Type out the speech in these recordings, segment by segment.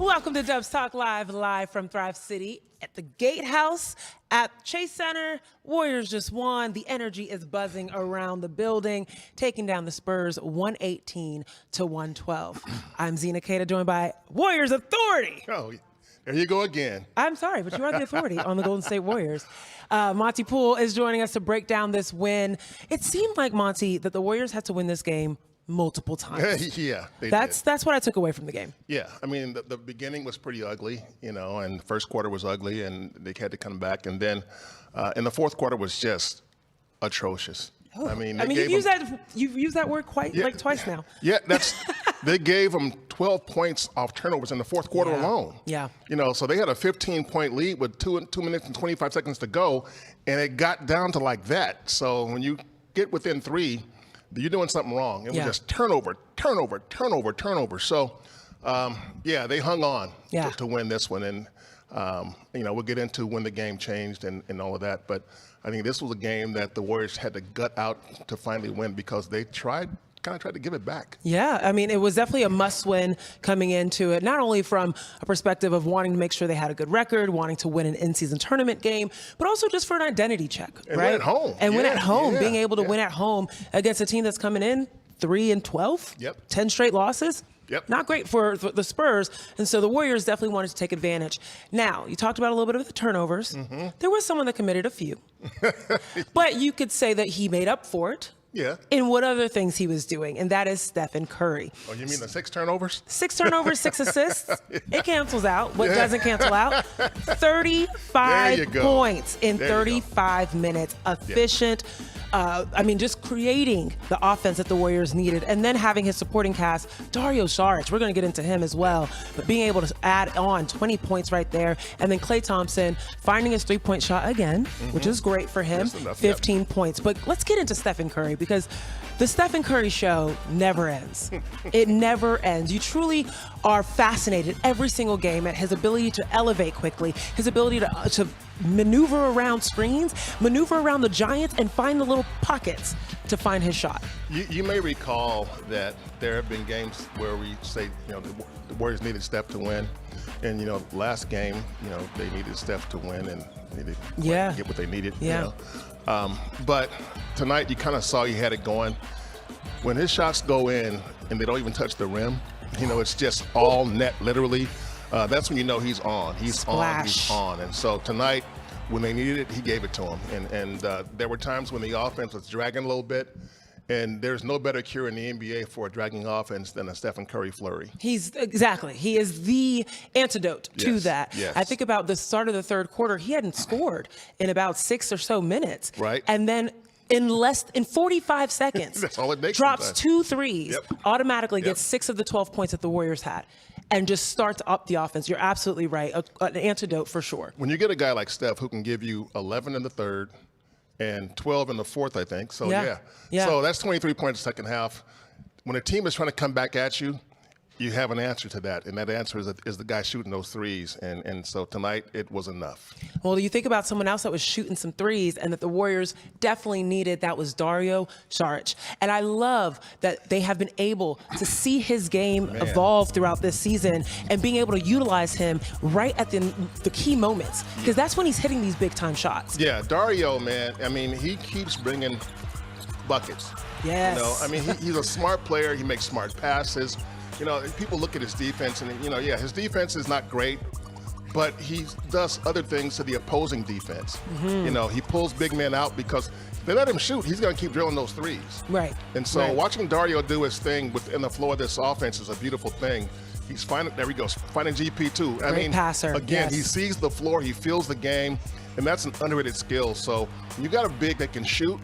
Welcome to Dubs Talk live from Thrive City at the Gatehouse at Chase Center. Warriors just won. The energy is buzzing around the building, taking down the Spurs 118 to 112. I'm Zena, Keita, joined by Warriors Authority. Oh, there you go again. I'm sorry, but you are the authority on the Golden State Warriors. Monte Poole is joining us to break down this win. It seemed like, Monte, that the Warriors had to win this game multiple times. Yeah, that's what I took away from the game. Yeah, I mean, the beginning was pretty ugly, you know, and the first quarter was ugly, and they had to come back. And then in the fourth quarter was just atrocious. Oh. I mean, you've used that word twice now. Yeah, they gave them 12 points off turnovers in the fourth quarter alone. Yeah. You know, so they had a 15-point lead with 2 minutes and 25 seconds to go, and it got down to like that. So when you get within 3, you're doing something wrong. It was just turnover. So, they hung on to win this one. And, we'll get into when the game changed and all of that. But I think this was a game that the Warriors had to gut out to finally win because they kind of tried to give it back. Yeah, I mean, it was definitely a must-win coming into it, not only from a perspective of wanting to make sure they had a good record, wanting to win an in-season tournament game, but also just for an identity check, and right? Win at home. And win at home, being able to win at home against a team that's coming in 3-12, 10 straight losses. Not great for the Spurs, and so the Warriors definitely wanted to take advantage. Now, you talked about a little bit of the turnovers. There was someone that committed a few, but you could say that he made up for it. Yeah. In what other things he was doing, and that is Stephen Curry. Oh, you mean the 6 turnovers? 6 turnovers, 6 assists. It cancels out. What doesn't cancel out? 35 points in 35 minutes. Efficient. Just creating the offense that the Warriors needed, and then having his supporting cast, Dario Saric, we're going to get into him as well, but being able to add on 20 points right there, and then Klay Thompson finding his three-point shot again, which is great for him, 15 points. But let's get into Stephen Curry, because the Stephen Curry show never ends. It never ends. You truly are fascinated every single game at his ability to elevate quickly, his ability to maneuver around screens, maneuver around the Giants, and find the little pockets to find his shot. You may recall that there have been games where we say, the Warriors needed Steph to win. And, last game, they needed Steph to win and needed to get what they needed. But tonight you kind of saw he had it going. When his shots go in and they don't even touch the rim, it's just all net, literally. That's when you know he's on. He's on. And so tonight, when they needed it, he gave it to them. And there were times when the offense was dragging a little bit, and there's no better cure in the NBA for a dragging offense than a Stephen Curry flurry. He is the antidote to that. Yes. I think about the start of the third quarter, he hadn't scored in about 6 or so minutes. Right. And then in 45 seconds, that's all it makes drops sometimes. 2 threes, automatically gets 6 of the 12 points that the Warriors had, and just starts up the offense. You're absolutely right. An antidote for sure. When you get a guy like Steph who can give you 11 in the third and 12 in the fourth, I think. So, So that's 23 points second half. When a team is trying to come back at you, you have an answer to that, and that answer is the guy shooting those threes. And so tonight it was enough. Well, you think about someone else that was shooting some threes and that the Warriors definitely needed. That was Dario Saric. And I love that they have been able to see his game evolve throughout this season and being able to utilize him right at the key moments, because that's when he's hitting these big-time shots. Yeah, Dario, man, I mean, he keeps bringing buckets. Yes. He's a smart player. He makes smart passes. People look at his defense and, his defense is not great, but he does other things to the opposing defense. He pulls big men out because if they let him shoot, he's going to keep drilling those threes. Right. And so watching Dario do his thing within the flow of this offense is a beautiful thing. He's finding GP too. Great passer. Again, he sees the floor, he feels the game, and that's an underrated skill. So when you got a big that can shoot,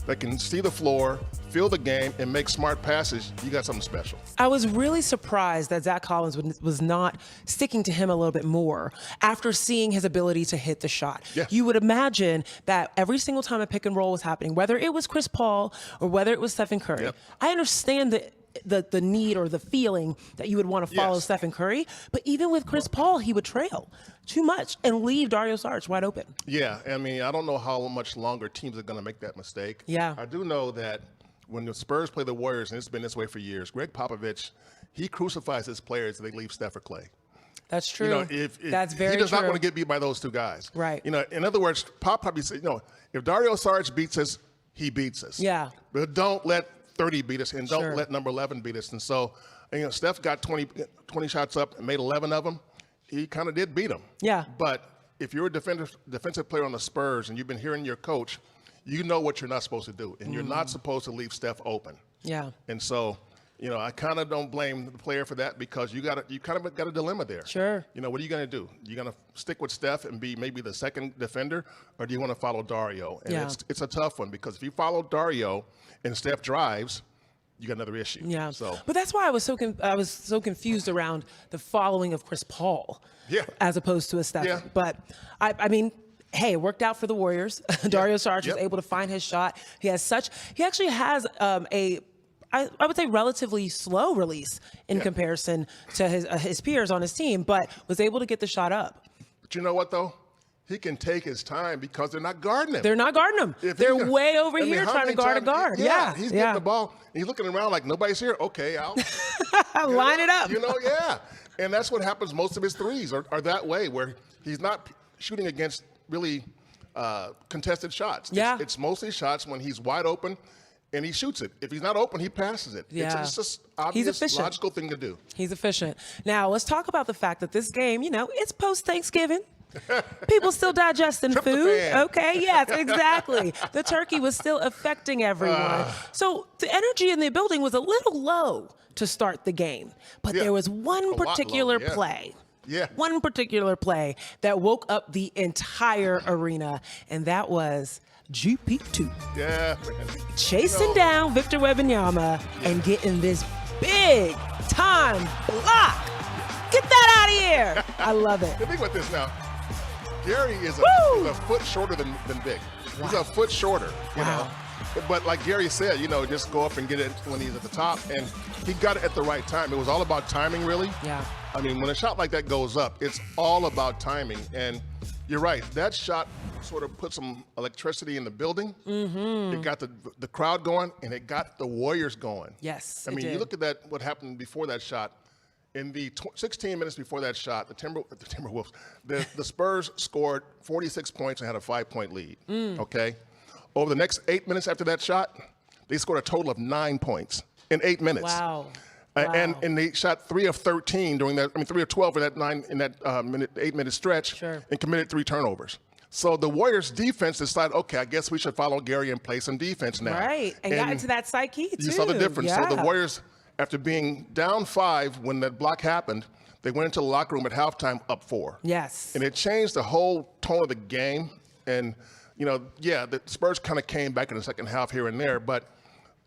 that can see the floor, feel the game, and make smart passes, you got something special. I was really surprised that Zach Collins was not sticking to him a little bit more after seeing his ability to hit the shot. Yes. You would imagine that every single time a pick and roll was happening, whether it was Chris Paul or whether it was Stephen Curry, I understand the need or the feeling that you would want to follow Stephen Curry, but even with Chris Paul, he would trail too much and leave Dario Saric wide open. Yeah, I don't know how much longer teams are going to make that mistake. Yeah. I do know that when the Spurs play the Warriors, and it's been this way for years, Greg Popovich, he crucifies his players and they leave Steph or Klay. That's true. You know, if That's very he does true. not want to get beat by those two guys. Right. You know, in other words, Pop probably said, if Dario Saric beats us, he beats us. Yeah. But don't let 30 beat us, and don't let number 11 beat us. And so, Steph got 20 shots up and made 11 of them. He kind of did beat them. Yeah. But if you're a defensive player on the Spurs and you've been hearing your coach, you know what you're not supposed to do, and you're not supposed to leave Steph open. Yeah. And so, I kind of don't blame the player for that, because you kind of got a dilemma there. Sure. What are you going to do? You going to stick with Steph and be maybe the second defender, or do you want to follow Dario? And it's a tough one, because if you follow Dario and Steph drives, you got another issue. Yeah. So, but that's why I was so confused around the following of Chris Paul. Yeah. As opposed to a Steph. Yeah. But I mean, hey, it worked out for the Warriors. Dario Saric was able to find his shot. He actually has I would say relatively slow release in comparison to his peers on his team, but was able to get the shot up. But you know what, though? He can take his time because they're not guarding him. They're not guarding him. They're way over here trying to guard a guard. Yeah. He's getting the ball. He's looking around like nobody's here. Okay, Al. Line it up. And that's what happens. Most of his threes are that way, where he's not shooting against really contested shots. Yeah. It's mostly shots when he's wide open and he shoots it. If he's not open, he passes it. Yeah. It's just obvious, logical thing to do. He's efficient. Now, let's talk about the fact that this game, it's post-Thanksgiving. People still digesting food. Okay, yes, exactly. The turkey was still affecting everyone. So the energy in the building was a little low to start the game. But there was one particular play. Yeah. One particular play that woke up the entire arena, and that was GP2. Yeah. Chasing down Victor Wembanyama and getting this big time block. Get that out of here. I love it. Think about this now. Gary is a foot shorter than Vic. Wow. He's a foot shorter, you know. But like Gary said, just go up and get it when he's at the top. And he got it at the right time. It was all about timing, really. Yeah. I mean, when a shot like that goes up, it's all about timing. And you're right. That shot sort of put some electricity in the building. Mm-hmm. It got the crowd going, and it got the Warriors going. Yes, I mean, you look at what happened before that shot. In the 16 minutes before that shot, the Timberwolves, the Spurs scored 46 points and had a 5-point lead. Okay? Over the next 8 minutes after that shot, they scored a total of 9 points in 8 minutes. Wow. And they shot 3 of 13 during that. I mean, 3 of 12 in that 8-minute stretch, sure, and committed 3 turnovers. So the Warriors' defense decided, okay, I guess we should follow Gary and play some defense now. Right, and got into that psyche too. You saw the difference. Yeah. So the Warriors, after being down 5 when that block happened, they went into the locker room at halftime up 4. Yes. And it changed the whole tone of the game. And, the Spurs kind of came back in the second half here and there, but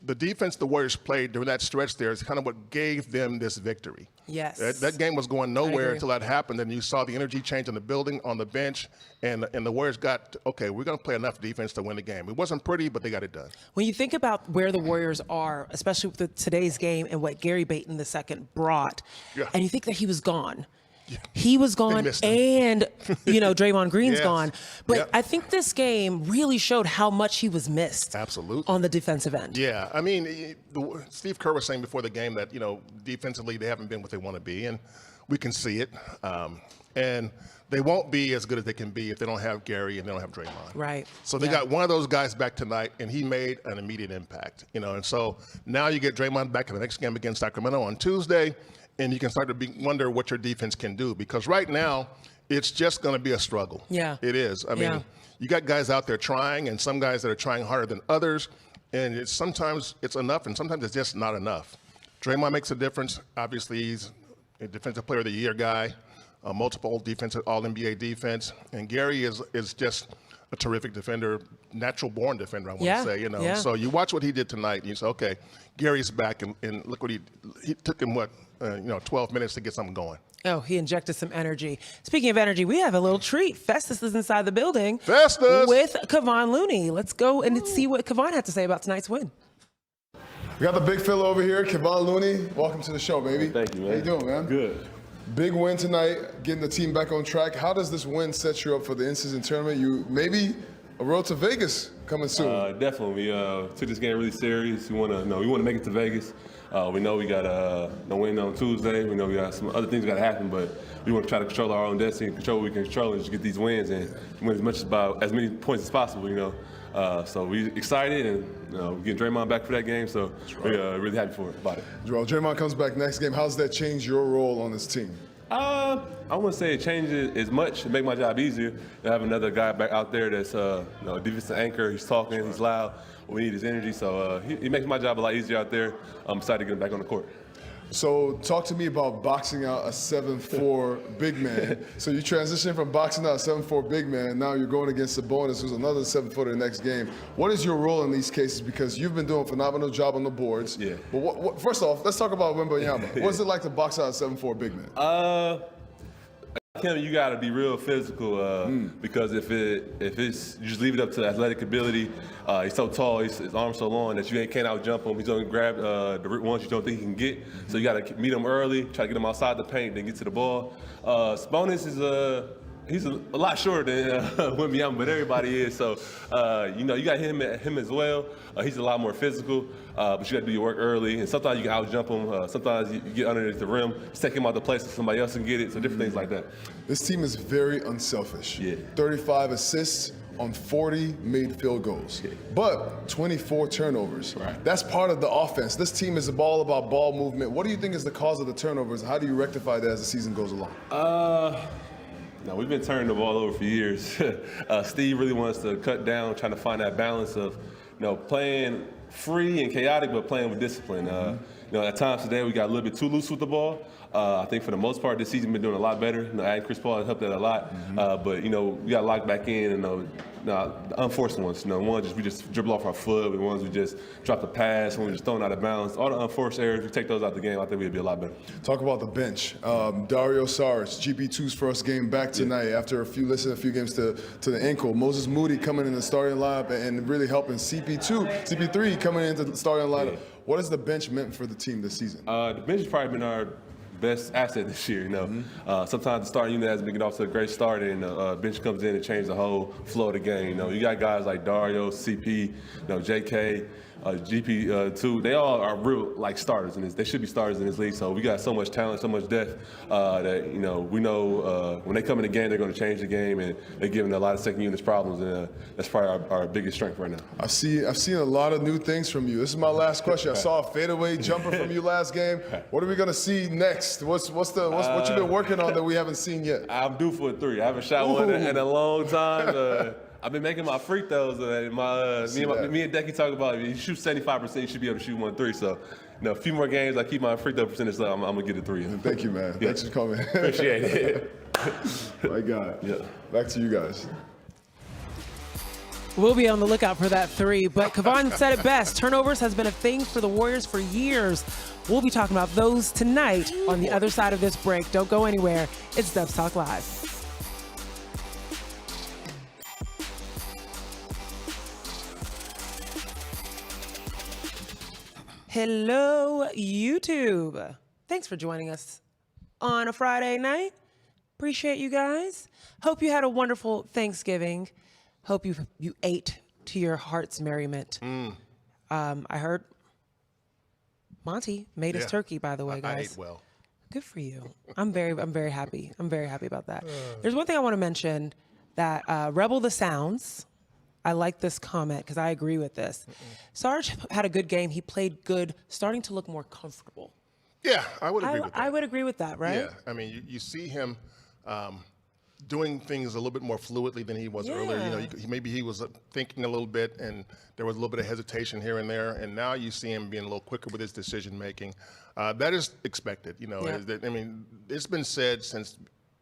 the defense the Warriors played during that stretch there is kind of what gave them this victory. Yes. That game was going nowhere until that happened, and you saw the energy change in the building, on the bench, and the Warriors got, okay, we're going to play enough defense to win the game. It wasn't pretty, but they got it done. When you think about where the Warriors are, especially with today's game and what Gary Payton II brought, and you think that he was gone. Yeah. He was gone, and Draymond Green's gone. But I think this game really showed how much he was missed. Absolutely. On the defensive end. Yeah, I mean, Steve Kerr was saying before the game that defensively they haven't been what they want to be, and we can see it. And they won't be as good as they can be if they don't have Gary and they don't have Draymond. Right. So they got one of those guys back tonight, and he made an immediate impact. And so now you get Draymond back in the next game against Sacramento on Tuesday. And you can start to wonder what your defense can do, because right now it's just going to be a struggle. Yeah. It is. I mean, you got guys out there trying, and some guys that are trying harder than others, and sometimes it's enough and sometimes it's just not enough. Draymond makes a difference. Obviously, he's a Defensive Player of the Year guy, multiple defensive All-NBA defense, and Gary is just a terrific defender, natural-born defender, I want to say. Yeah. So you watch what he did tonight, and you say, okay, Gary's back, and look what he took him 12 minutes to get something going. Oh, he injected some energy. Speaking of energy, we have a little treat. Festus is inside the building. Festus! With Kevon Looney. Let's go and see what Kevon had to say about tonight's win. We got the big fella over here, Kevon Looney. Welcome to the show, baby. Thank you, man. How you doing, man? Good. Big win tonight, getting the team back on track. How does this win set you up for the in-season tournament? You maybe a road to Vegas coming soon. Definitely. We took this game really serious. We want to make it to Vegas. We know we got no win on Tuesday. We know we got some other things got to happen, but we want to try to control our own destiny, control what we can control, and just get these wins and win as many points as possible. So we excited, and we're getting Draymond back for that game. So we're really happy about it. Joel, Draymond comes back next game. How does that change your role on this team? I wouldn't say it changes as much. It make my job easier to have another guy back out there that's a defensive anchor. He's talking, he's loud. We need his energy, so he makes my job a lot easier out there. I'm excited to get him back on the court. So talk to me about boxing out a 7'4" big man. So you transition from boxing out a 7'4" big man, now you're going against Sabonis, who's another 7-footer the next game. What is your role in these cases? Because you've been doing a phenomenal job on the boards. Yeah. But first off, let's talk about Wembanyama. What is it like to box out a 7'4" big man? Kim, you got to be real physical because if it's you just leave it up to athletic ability. He's so tall, his arm's so long that you can't out jump him. He's going to grab the ones you don't think he can get. So you got to meet him early, try to get him outside the paint, then get to the ball. Sabonis is he's a lot shorter than Wembanyama, but everybody is. So you got him as well. He's a lot more physical, but you got to do your work early. And sometimes you can out jump him. Sometimes you get underneath the rim, just take him out the place so somebody else can get it. So different things like that. This team is very unselfish. Yeah. 35 assists on 40 made field goals, but 24 turnovers. Right. That's part of the offense. This team is all about ball movement. What do you think is the cause of the turnovers? How do you rectify that as the season goes along? No, we've been turning the ball over for years. Steve really wants to cut down, trying to find that balance of, playing free and chaotic, but playing with discipline. At times today we got a little bit too loose with the ball. I think for the most part this season been doing a lot better. Adding Chris Paul has helped that a lot. But we got locked back in, and the unforced ones. We just dribble off our foot. The ones we just drop the pass. When we just thrown out of bounds. All the unforced errors, we take those out the game. I think we'd be a lot better. Talk about the bench. Dario Saric, GP2's first game back tonight after a few games to the ankle. Moses Moody coming in the starting lineup and really helping CP3 coming into the starting lineup. Yeah. What has the bench meant for the team this season? The bench has probably been our best asset this year. Sometimes the starting unit hasn't been getting off to a great start, and the bench comes in and changes the whole flow of the game. You got guys like Dario, CP, JK, GP2. They all are real starters in this. They should be starters in this league. So we got so much talent, so much depth that we know when they come in the game, they're going to change the game, and they're giving a lot of second units problems, and that's probably our biggest strength right now. I've seen a lot of new things from you. This is my last question. I saw a fadeaway jumper from you last game. What are we going to see next? What you been working on that we haven't seen yet? I'm due for a three. I haven't shot one in a long time. I've been making my free throws. Me and Decky talk about it. You shoot 75%, you should be able to shoot 1 3. So, a few more games, I keep my free throw percentage up. I'm gonna get a 3. Thank you, man. Yeah. Thanks for coming. Appreciate it. My God. Yeah. Back to you guys. We'll be on the lookout for that 3. But Kevon said it best. Turnovers has been a thing for the Warriors for years. We'll be talking about those tonight on the other side of this break. Don't go anywhere. It's Dubs Talk Live. Hello, YouTube. Thanks for joining us on a Friday night. Appreciate you guys. Hope you had a wonderful Thanksgiving. Hope you ate to your heart's merriment. I heard Monte made his turkey, by the way, guys. I ate well. Good for you. I'm very happy. I'm very happy about that. There's one thing I want to mention that Rebel the Sounds. I like this comment because I agree with this. Sarge had a good game. He played good, starting to look more comfortable. Yeah, I would agree with that. I would agree with that, right? Yeah, I mean, you see him doing things a little bit more fluidly than he was earlier. Maybe he was thinking a little bit, and there was a little bit of hesitation here and there. And now you see him being a little quicker with his decision making. That is expected. It's been said since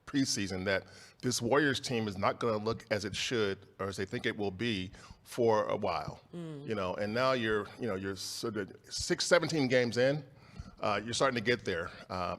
preseason that this Warriors team is not going to look as it should or as they think it will be for a while. And now you're sort of 17 games in. You're starting to get there,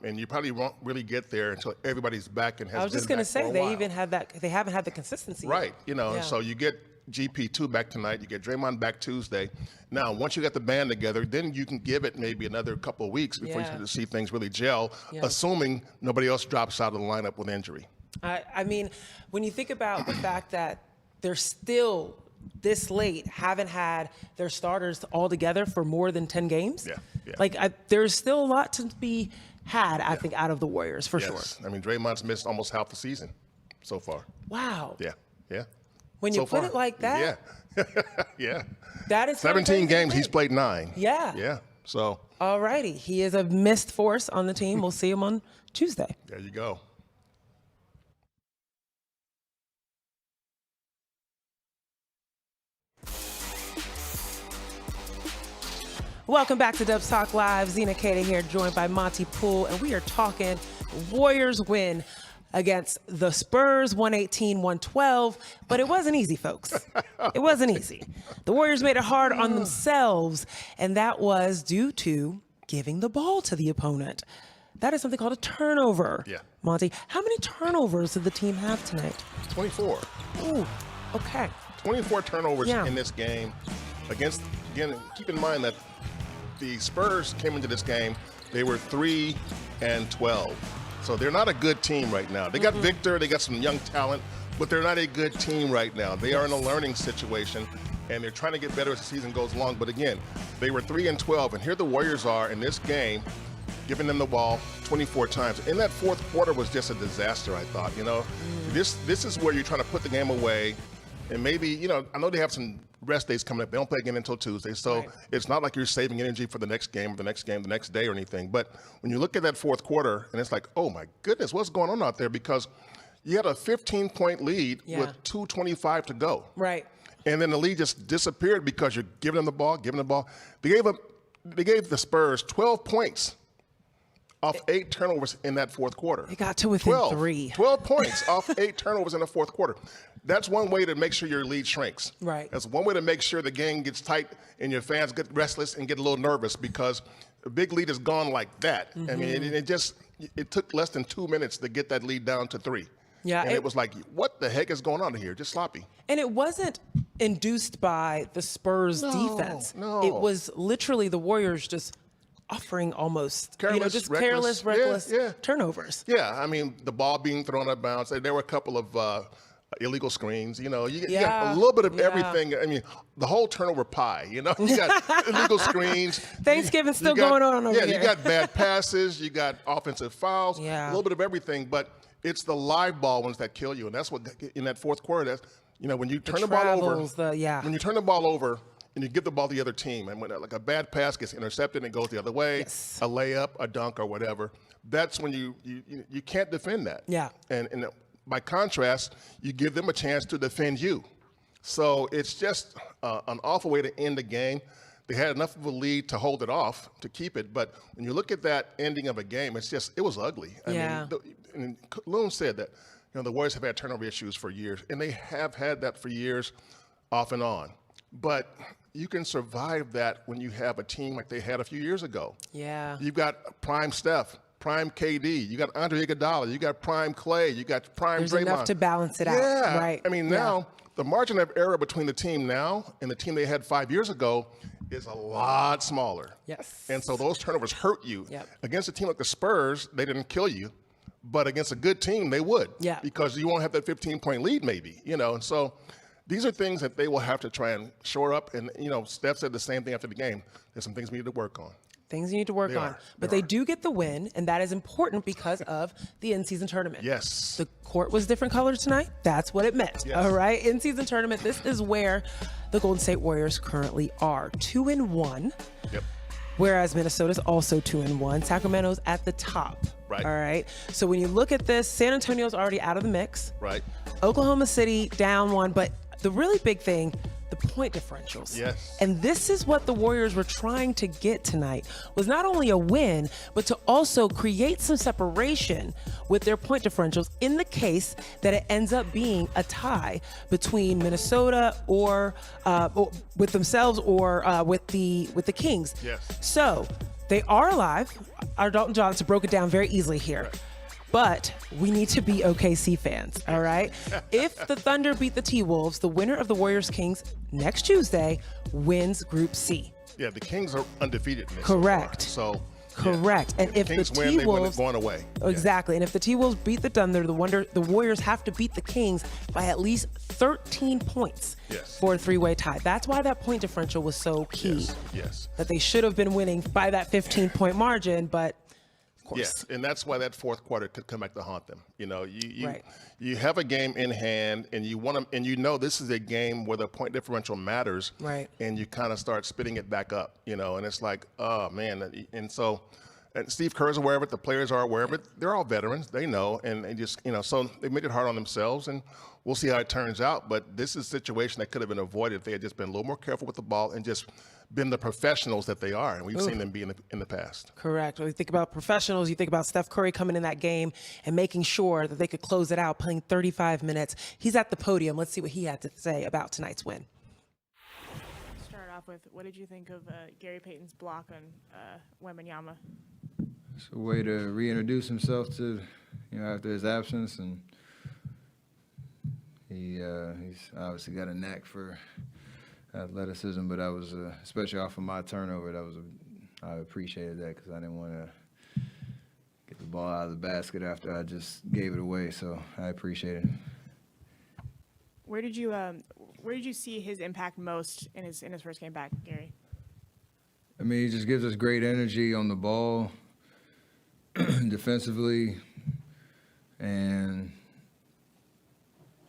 and you probably won't really get there until everybody's back and has. I was just going to say they even had that. They haven't had the consistency. Right. So you get GP2 back tonight. You get Draymond back Tuesday. Now, once you get the band together, then you can give it maybe another couple of weeks before you see things really gel, assuming nobody else drops out of the lineup with injury. I mean, when you think about the fact that they're still this late haven't had their starters all together for more than 10 games. Yeah. Like, there's still a lot to be had, I think, out of the Warriors, for sure. I mean, Draymond's missed almost half the season so far. Wow. Yeah. When you put it like that. Yeah. That is 17 games, he's played 9. Yeah. So. All righty. He is a missed force on the team. We'll see him on Tuesday. There you go. Welcome back to Dubs Talk Live. Zena, Keita here, joined by Monte, Poole, and we are talking Warriors win against the Spurs, 118-112, but it wasn't easy, folks. It wasn't easy. The Warriors made it hard on themselves, and that was due to giving the ball to the opponent. That is something called a turnover. Yeah. Monte, how many turnovers did the team have tonight? 24. Ooh, okay. 24 turnovers in this game. Again, keep in mind that the Spurs came into this game, they were 3-12. So they're not a good team right now. They got Victor, they got some young talent, but they're not a good team right now. They are in a learning situation, and they're trying to get better as the season goes along. But again, they were 3-12, and here the Warriors are in this game, giving them the ball 24 times. In that fourth quarter was just a disaster, I thought. This is where you're trying to put the game away. And maybe, I know they have some rest days coming up. They don't play again until Tuesday. So It's not like you're saving energy for the next game or the next game, the next day or anything. But when you look at that fourth quarter, and it's like, oh, my goodness, what's going on out there? Because you had a 15-point lead with 2:25 to go. Right. And then the lead just disappeared because you're giving them the ball. They gave the Spurs 12 points off 8 turnovers in that fourth quarter. They got to within 3. 12 points off 8 turnovers in the fourth quarter. That's one way to make sure your lead shrinks. Right. That's one way to make sure the game gets tight and your fans get restless and get a little nervous because a big lead is gone like that. I mean, it took less than 2 minutes to get that lead down to 3. Yeah. And it was like, what the heck is going on here? Just sloppy. And it wasn't induced by the Spurs defense. No. It was literally the Warriors just offering almost careless, reckless turnovers. Yeah, I mean, the ball being thrown out of bounds. There were a couple of illegal screens. You got a little bit of everything. I mean, the whole turnover pie. You got illegal screens. Thanksgiving's still going on over here. Yeah, you got bad passes. You got offensive fouls. Yeah. A little bit of everything. But it's the live ball ones that kill you, and that's what in that fourth quarter. When you turn the ball over. When you turn the ball over. And you give the ball to the other team, and when like a bad pass gets intercepted and it goes the other way, a layup, a dunk, or whatever, that's when you can't defend that. Yeah. And by contrast, you give them a chance to defend you. So it's just an awful way to end the game. They had enough of a lead to hold it off, to keep it, but when you look at that ending of a game, it was ugly. I mean, Loon said that the Warriors have had turnover issues for years, and they have had that for years, off and on. But you can survive that when you have a team like they had a few years ago. Yeah. You've got prime Steph, prime KD, you got Andre Iguodala, you got prime Clay, you got prime Draymond. There's enough to balance it out. Yeah. Right. I mean, now the margin of error between the team now and the team they had 5 years ago is a lot smaller. Yes. And so those turnovers hurt you. Yep. Against a team like the Spurs, they didn't kill you. But against a good team, they would. Yeah. Because you won't have that 15-point lead maybe, And so these are things that they will have to try and shore up. And, Steph said the same thing after the game. There's some things we need to work on. Things you need to work on. But they do get the win, and that is important because of the in-season tournament. Yes. The court was different colors tonight. That's what it meant. Yes. All right? In-season tournament, this is where the Golden State Warriors currently are. 2-1. Yep. Whereas Minnesota's also 2-1. Sacramento's at the top. Right. All right. So when you look at this, San Antonio's already out of the mix. Right. Oklahoma City down 1, but the really big thing, the point differentials. Yes. And this is what the Warriors were trying to get tonight, was not only a win, but to also create some separation with their point differentials in the case that it ends up being a tie between Minnesota or with themselves or with the Kings. Yes. So they are alive. Our Dalton Johnson broke it down very easily here. Right. But we need to be OKC fans, all right? If the Thunder beat the T-Wolves, the winner of the Warriors-Kings next Tuesday wins Group C. Yeah, the Kings are undefeated in this. Correct. So Correct. Yeah. And if the Kings win, they win it T-Wolves going away. exactly, and if the T-Wolves beat the Thunder, the Warriors have to beat the Kings by at least 13 points for a three-way tie. That's why that point differential was so key. Yes. That they should have been winning by that 15-point margin, but of course. Yes, and that's why that fourth quarter could come back to haunt them. You know, Right. you have a game in hand, and you want to, and you know this is a game where the point differential matters. Right. And you kind of start spitting it back up. You know, and it's like, oh man, and so. And Steve Kerr's aware of it. The players are aware of it. They're all veterans. They know, and they just, so they made it hard on themselves. And we'll see how it turns out. But this is a situation that could have been avoided if they had just been a little more careful with the ball and just been the professionals that they are. And we've seen them be in the past. Correct. When you think about professionals, you think about Steph Curry coming in that game and making sure that they could close it out, playing 35 minutes. He's at the podium. Let's see what he had to say about tonight's win. Start off with, what did you think of Gary Payton's block on Wembanyama? It's a way to reintroduce himself to, after his absence, and he's obviously got a knack for athleticism. But I was, especially off of my turnover, I appreciated that because I didn't want to get the ball out of the basket after I just gave it away. So I appreciate it. Where did you see his impact most in his first game back, Gary? I mean, he just gives us great energy on the ball. Defensively, and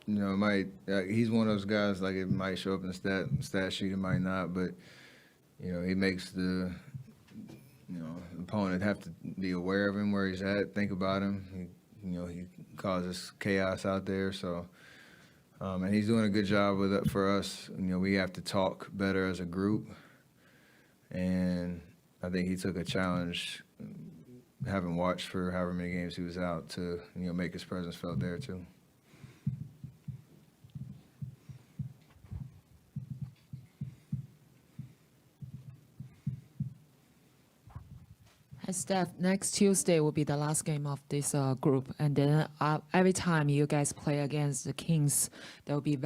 he's one of those guys, like, it might show up in the stat sheet, it might not, but he makes the opponent have to be aware of him, where he's at, think about him. He causes chaos out there, so and he's doing a good job with it for us. We have to talk better as a group, and I think he took a challenge, having watched for however many games he was out, to make his presence felt there too. Hey, Steph, next Tuesday will be the last game of this group, and then every time you guys play against the Kings, that will be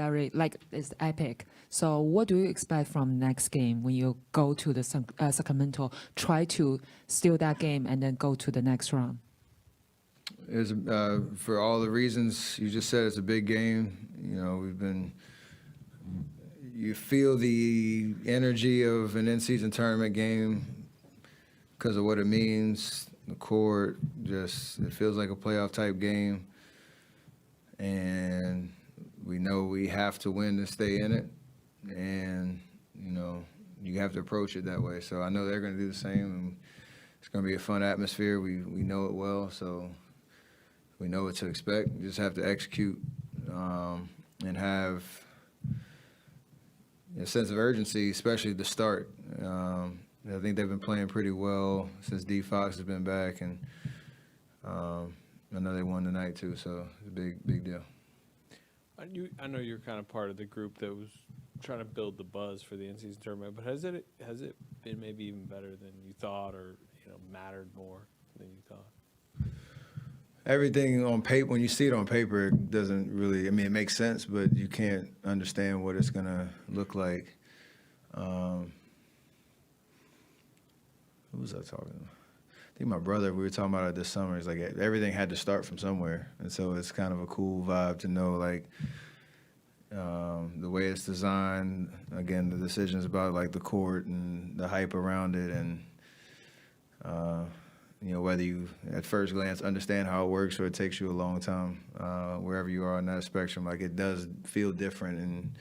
it's epic. So what do you expect from next game when you go to the Sacramento, try to steal that game and then go to the next round? For all the reasons you just said, it's a big game. You feel the energy of an in-season tournament game because of what it means. The court, it feels like a playoff type game. And we know we have to win to stay in it. And, you have to approach it that way. So I know they're going to do the same. And it's going to be a fun atmosphere. We know it well, so we know what to expect. We just have to execute and have a sense of urgency, especially to start. I think they've been playing pretty well since D. Fox has been back, and I know they won tonight too, so it's a big deal. I know you're kind of part of the group that was trying to build the buzz for the in-season tournament, but has it been maybe even better than you thought, or mattered more than you thought? Everything on paper, when you see it on paper, it doesn't really, it makes sense, but you can't understand what it's going to look like. Who was I talking to? I think my brother, we were talking about it this summer. He's like, everything had to start from somewhere. And so it's kind of a cool vibe to know, the way it's designed, again, the decisions about, the court and the hype around it, and, whether you, at first glance, understand how it works or it takes you a long time, wherever you are on that spectrum. It does feel different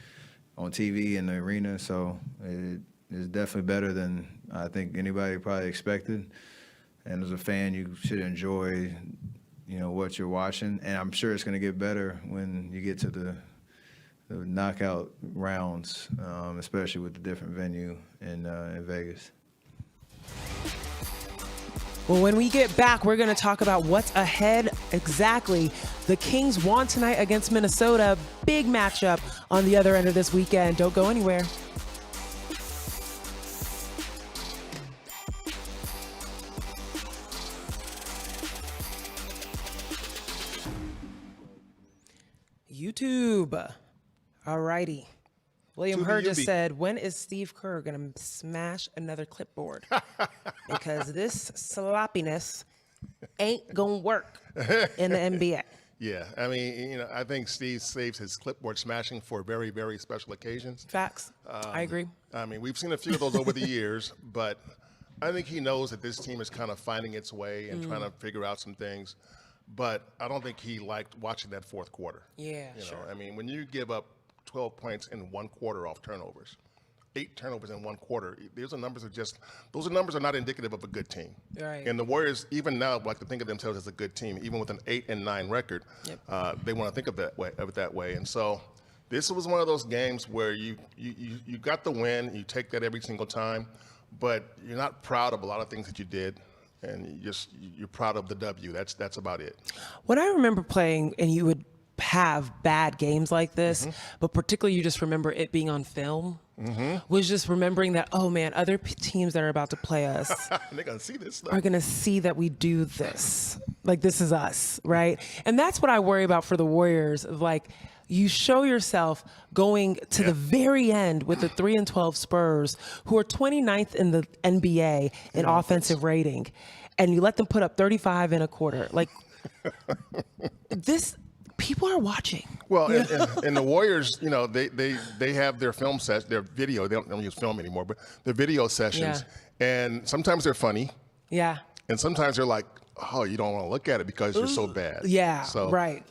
on TV in the arena, so it is definitely better than I think anybody probably expected. And as a fan, you should enjoy, what you're watching. And I'm sure it's going to get better when you get to the knockout rounds, especially with the different venue in Vegas. Well, when we get back, we're going to talk about what's ahead exactly. The Kings won tonight against Minnesota. Big matchup on the other end of this weekend. Don't go anywhere. YouTube. All righty. William To the Hurd just UB. said, when is Steve Kerr going to smash another clipboard? Because this sloppiness ain't going to work in the NBA. Yeah, I mean, I think Steve saves his clipboard smashing for very, very special occasions. Facts. I agree. I mean, we've seen a few of those over the years, but I think he knows that this team is kind of finding its way and trying to figure out some things. But I don't think he liked watching that fourth quarter. Yeah, you know, sure. I mean, when you give up 12 points in one quarter off turnovers, 8 turnovers in one quarter, those numbers are not indicative of a good team. Right. And the Warriors, even now, like to think of themselves as a good team, even with an 8-9 record, they want to think of it that way. And so this was one of those games where you got the win, you take that every single time, but you're not proud of a lot of things that you did. And you're proud of the W. That's about it. When I remember playing, and you would have bad games like this, but particularly you just remember it being on film, was just remembering that, oh man, other teams that are about to play us They're going to see this stuff. are going to see that we do this. Like, this is us, right? And that's what I worry about for the Warriors. Like, you show yourself going to the very end with the 3-12 Spurs, who are 29th in the NBA in offensive rating, and you let them put up 35 in a quarter. Like, this, people are watching. Well, and the Warriors, they have their film sets, their video. They don't use film anymore, but their video sessions. And sometimes they're funny. Yeah. And sometimes they're like, oh, you don't want to look at it because you're so bad. Yeah, So, right.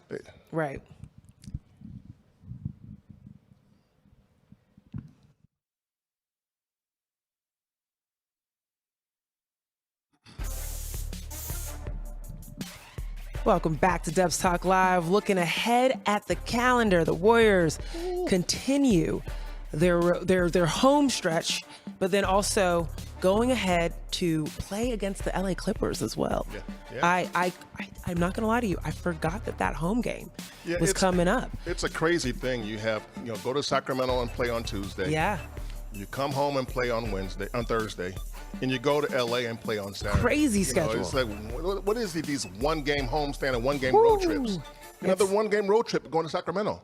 Welcome back to Dubs Talk Live. Looking ahead at the calendar, the Warriors continue their home stretch, but then also going ahead to play against the LA Clippers as well. Yeah. I'm not gonna lie to you, I forgot that home game was it's coming up. It's a crazy thing. You have, go to Sacramento and play on Tuesday. Yeah. You come home and play on Thursday, and you go to LA and play on Saturday. Crazy schedule. It's like, what is these one-game homestand and one-game road trips? The one-game road trip going to Sacramento.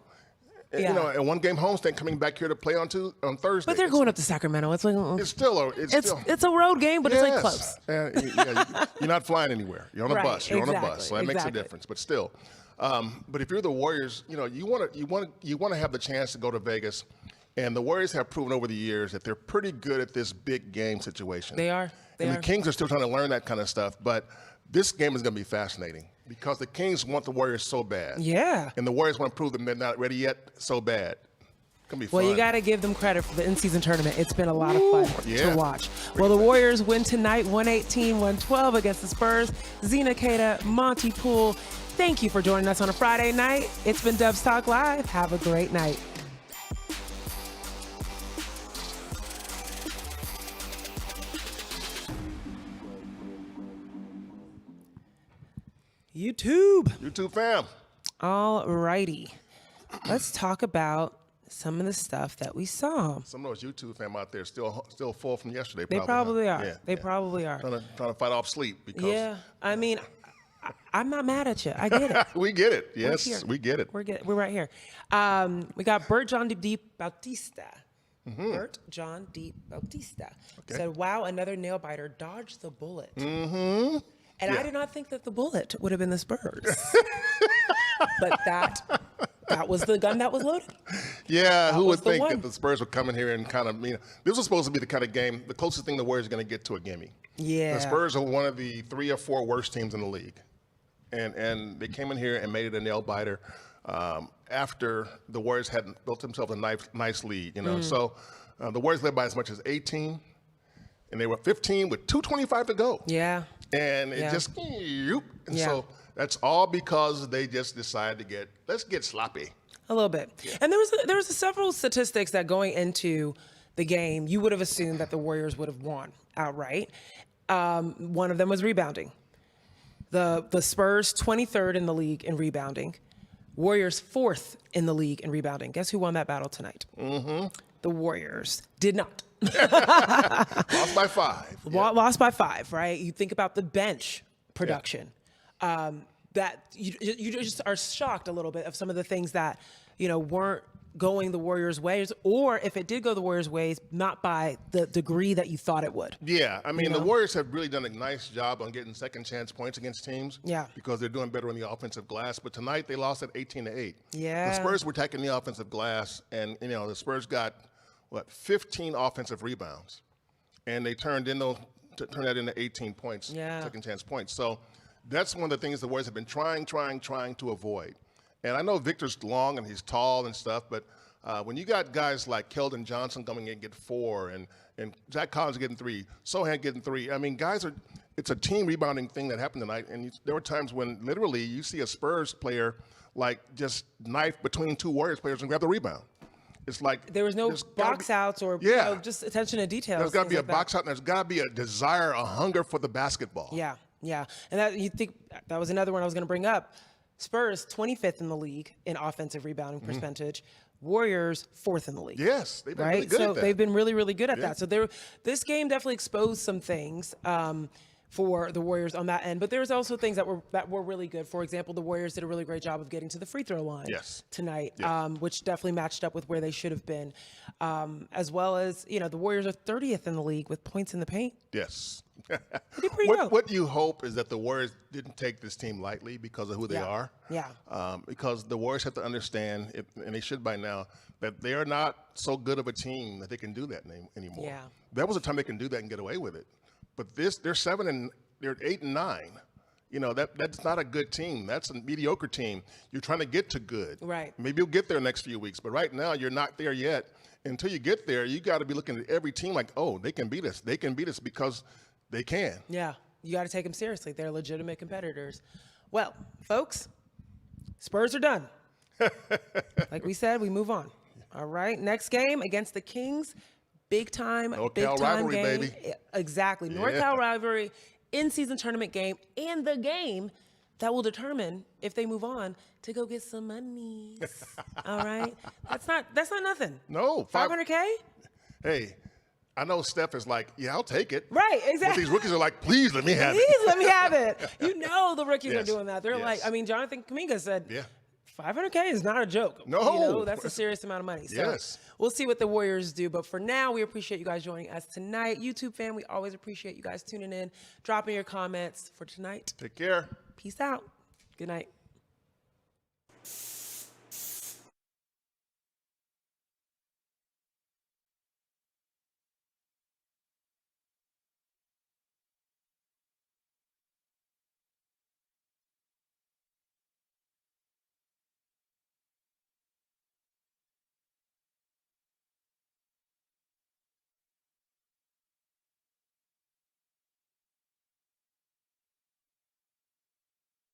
Yeah. And one-game homestand coming back here to play on Thursday. But they're going up to Sacramento. It's like it's a road game, but it's like close. You're not flying anywhere. You're on a bus. You're on a bus. So that makes a Exactly. difference. But still, but if you're the Warriors, you want to have the chance to go to Vegas. And the Warriors have proven over the years that they're pretty good at this big game situation. They are. The Kings are still trying to learn that kind of stuff. But this game is going to be fascinating because the Kings want the Warriors so bad. Yeah. And the Warriors want to prove them they're not ready yet so bad. It's going to be fun. Well, you got to give them credit for the in-season tournament. It's been a lot of fun to watch. Well, the Warriors win tonight, 118-112 against the Spurs. Zena, Keita, Monte, Poole, thank you for joining us on a Friday night. It's been Dubs Talk Live. Have a great night. YouTube fam. All righty. Let's talk about some of the stuff that we saw. Some of those YouTube fam out there still full from yesterday. They probably are. Yeah, they probably are. Trying to fight off sleep. Because I mean, I'm not mad at you. I get it. We get it. Yes, we get it. We're right here. We got Bert John D. Bautista. Bert John D. Bautista said, wow, another nail biter dodged the bullet. And I did not think that the bullet would have been the Spurs. But that was the gun that was loaded. Yeah, That who was would the think one. that the Spurs would come in here and kind of, this was supposed to be the kind of game, the closest thing the Warriors are going to get to a gimme. Yeah. The Spurs are one of the 3 or 4 worst teams in the league. And they came in here and made it a nail biter after the Warriors had built themselves a nice lead, So the Warriors led by as much as 18, and they were 15 with 2:25 to go. Yeah. And it just, and so that's all because they just decided let's get sloppy. A little bit. And there was several statistics that going into the game, you would have assumed that the Warriors would have won outright. One of them was rebounding. The Spurs 23rd in the league in rebounding. Warriors 4th in the league in rebounding. Guess who won that battle tonight? The Warriors did not. Lost by 5. Lost by 5, right? You think about the bench production. That you just are shocked a little bit of some of the things that weren't going the Warriors' ways, or if it did go the Warriors' ways, not by the degree that you thought it would. Yeah, I mean, the Warriors have really done a nice job on getting second chance points against teams. Yeah. Because they're doing better on the offensive glass. But tonight they lost at 18-8. Yeah. The Spurs were attacking the offensive glass, and the Spurs got 15 offensive rebounds, and they turned that into 18 points, second chance points. So that's one of the things the Warriors have been trying to avoid. And I know Victor's long and he's tall and stuff, but when you got guys like Keldon Johnson coming in and get 4, and Zach Collins getting 3, Sohan getting 3, I mean, it's a team rebounding thing that happened tonight. And there were times when literally you see a Spurs player just knife between 2 Warriors players and grab the rebound. It's like there was no box outs or just attention to details. There's got to be a box out, and there's got to be a desire, a hunger for the basketball. Yeah, and that was another one I was going to bring up. Spurs 25th in the league in offensive rebounding percentage. Warriors 4th in the league. Yes, they've been really good at that. They've been really, really good at that. So this game definitely exposed some things for the Warriors on that end. But there's also things that were really good. For example, the Warriors did a really great job of getting to the free throw line tonight, which definitely matched up with where they should have been. As well as, the Warriors are 30th in the league with points in the paint. Yes. What you hope is that the Warriors didn't take this team lightly because of who they are. Yeah. Because the Warriors have to understand, and they should by now, that they are not so good of a team that they can do that anymore. Yeah. That was a time they can do that and get away with it. But they're 8 and 9. That's not a good team. That's a mediocre team. You're trying to get to good. Right. Maybe you'll get there next few weeks, but right now you're not there yet. Until you get there, you got to be looking at every team like, oh, they can beat us. They can beat us because they can. Yeah, you got to take them seriously. They're legitimate competitors. Well, folks, Spurs are done. Like we said, we move on. All right, next game against the Kings. Big time rivalry, game. baby. Exactly. NorCal rivalry, in-season tournament game, and the game that will determine if they move on to go get some money. All right? That's not nothing. No. $500K? Hey, I know Steph is like, yeah, I'll take it. Right, exactly. But these rookies are like, please let me have it. Please let me have it. The rookies are doing that. They're like, Jonathan Kuminga said, 500K is not a joke. No. That's a serious amount of money. So yes. We'll see what the Warriors do. But for now, we appreciate you guys joining us tonight. YouTube fan, we always appreciate you guys tuning in, dropping your comments for tonight. Take care. Peace out. Good night.